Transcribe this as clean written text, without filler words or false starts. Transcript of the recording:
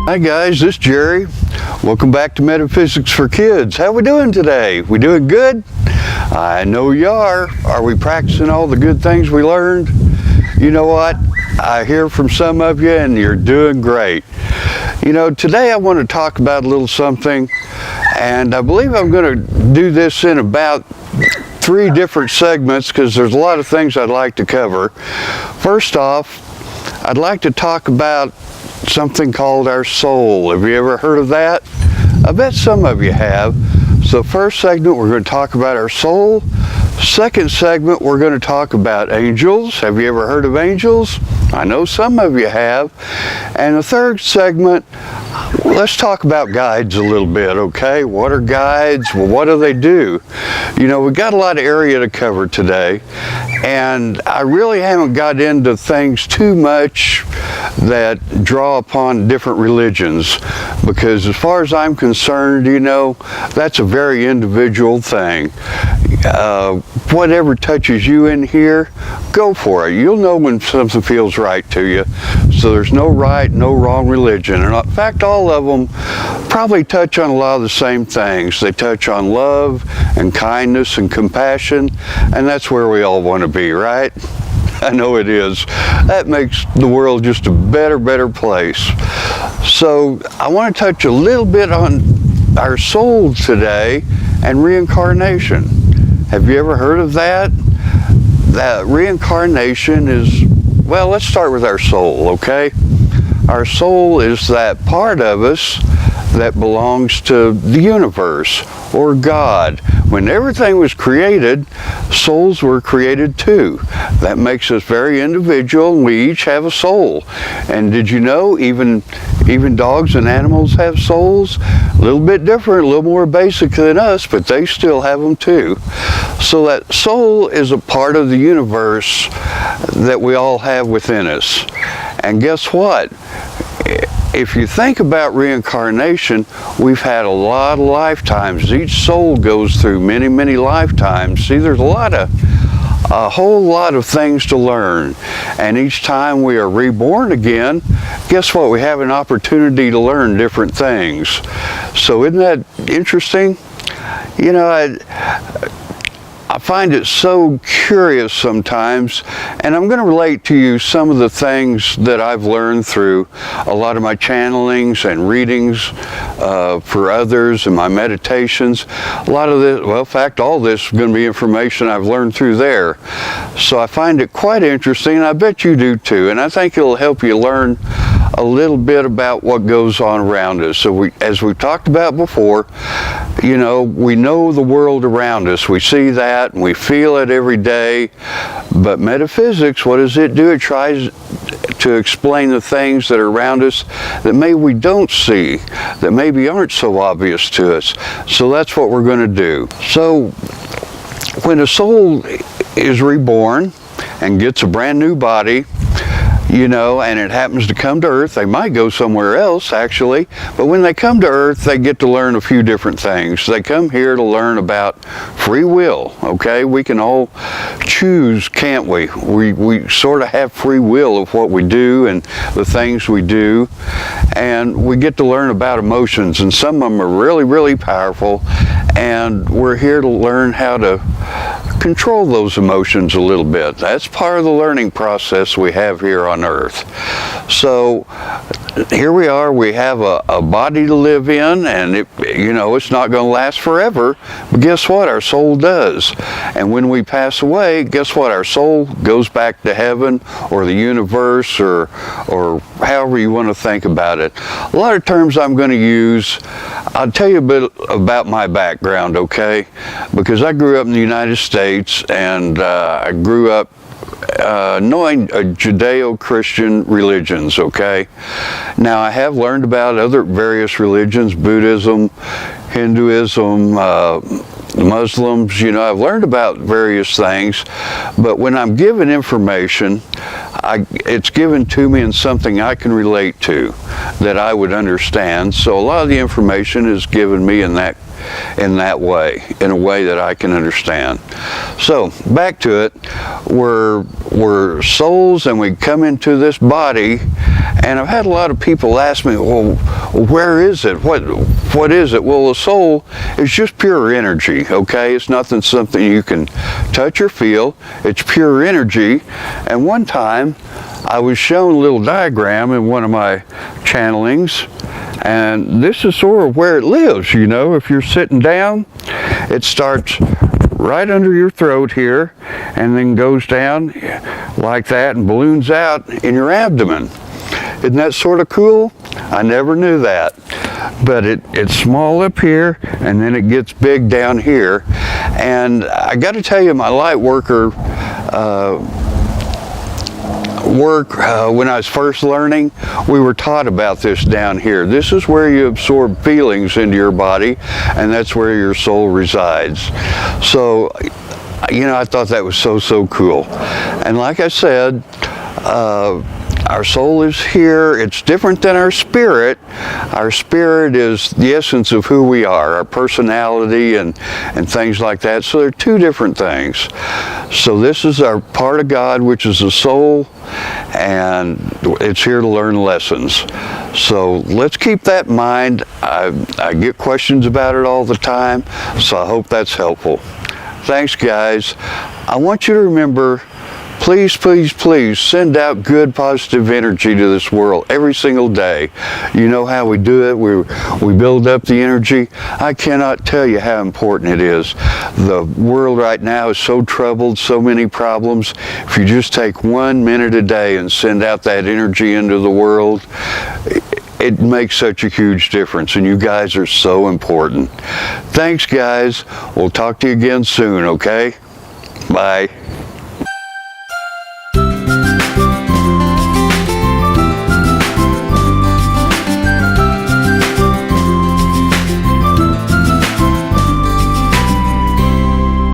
Hi guys, this is Jerry. Welcome back to Metaphysics for Kids. How we doing today? We doing good? I know you are. Are we practicing all the good things we learned? You know what? I hear from some of you and you're doing great. You know, today I want to talk about a little something, and I believe I'm going to do this in about 3 different segments because there's a lot of things I'd like to cover. First off, I'd like to talk about something called our soul. Have you ever heard of that? I bet some of you have. So first segment, we're going to talk about our soul. Second segment, we're going to talk about angels. Have you ever heard of angels? I know some of you have. And the third segment, let's talk about guides a little bit, okay? What are guides? Well, what do they do? You know, we've got a lot of area to cover today, and I really haven't got into things too much that draw upon different religions, because as far as I'm concerned, you know, that's a very individual thing. Whatever touches you in here, go for it. You'll know when something feels right to you. So there's no right, no wrong religion. And in fact, all of them probably touch on a lot of the same things. They touch on love and kindness and compassion, and that's where we all want to be, right? I know it is. That makes the world just a better place. So I want to touch a little bit on our soul today and reincarnation. Have you ever heard of that? That reincarnation is, well, let's start with our soul, okay? Our soul is that part of us that belongs to the universe or God. When everything was created, souls were created too. That makes us very individual, and we each have a soul. And did you know even dogs and animals have souls? A little bit different, a little more basic than us, but they still have them too. So that soul is a part of the universe that we all have within us. And guess what? If you think about reincarnation, we've had a lot of lifetimes. Each soul goes through many lifetimes. See, there's a whole lot of things to learn. And each time we are reborn again, guess what? We have an opportunity to learn different things. So isn't that interesting? You know, I find it so curious sometimes, and I'm going to relate to you some of the things that I've learned through a lot of my channelings and readings for others and my meditations. A lot of this, well, in fact, all this is going to be information I've learned through there. So I find it quite interesting, and I bet you do too, and I think it'll help you learn a little bit about what goes on around us. So as we've talked about before, you know, we know the world around us. We see that and we feel it every day. But metaphysics, what does it do? It tries to explain the things that are around us that maybe we don't see, that maybe aren't so obvious to us. So that's what we're going to do. So when a soul is reborn and gets a brand new body, you know, and it happens to come to Earth, they might go somewhere else actually, but when they come to Earth, they get to learn a few different things. They come here to learn about free will, okay? We can all choose, can't we? We sort of have free will of what we do and the things we do, and we get to learn about emotions, and some of them are really powerful, and we're here to learn how to control those emotions a little bit. That's part of the learning process we have here on Earth. So here we are, we have a body to live in, and you know, it's not going to last forever, but guess what? Our soul does. And when we pass away, guess what? Our soul goes back to heaven or the universe or however you want to think about it. A lot of terms I'm going to use, I'll tell you a bit about my background, okay? Because I grew up in the United States, and I grew up knowing Judeo-Christian religions, okay? Now, I have learned about other various religions, Buddhism, Hinduism, Muslims, you know, I've learned about various things, but when I'm given information, it's given to me in something I can relate to. that I would understand. So a lot of the information is given me in that way, in a way that I can understand. So back to it, we're souls and we come into this body, and I've had a lot of people ask me, well, where is it? What is it? Well, the soul is just pure energy, okay? It's nothing something you can touch or feel. It's pure energy. And one time I was shown a little diagram in one of my channelings, and this is sort of where it lives. You know, if you're sitting down, it starts right under your throat here and then goes down like that and balloons out in your abdomen. Isn't that sort of cool? I never knew that. But it's small up here and then it gets big down here. And I got to tell you, my light worker when I was first learning, we were taught about this down here. This is where you absorb feelings into your body, and that's where your soul resides. So, you know, I thought that was so cool. And like I said, our soul is here. It's different than our spirit. Our spirit is the essence of who we are, our personality and things like that. So they're two different things. So this is our part of God, which is the soul, and it's here to learn lessons. So let's keep that in mind. I get questions about it all the time, so I hope that's helpful. Thanks, guys. I want you to remember, please, please, please send out good, positive energy to this world every single day. You know how we do it. We build up the energy. I cannot tell you how important it is. The world right now is so troubled, so many problems. If you just take 1 minute a day and send out that energy into the world, it makes such a huge difference, and you guys are so important. Thanks, guys. We'll talk to you again soon, okay? Bye.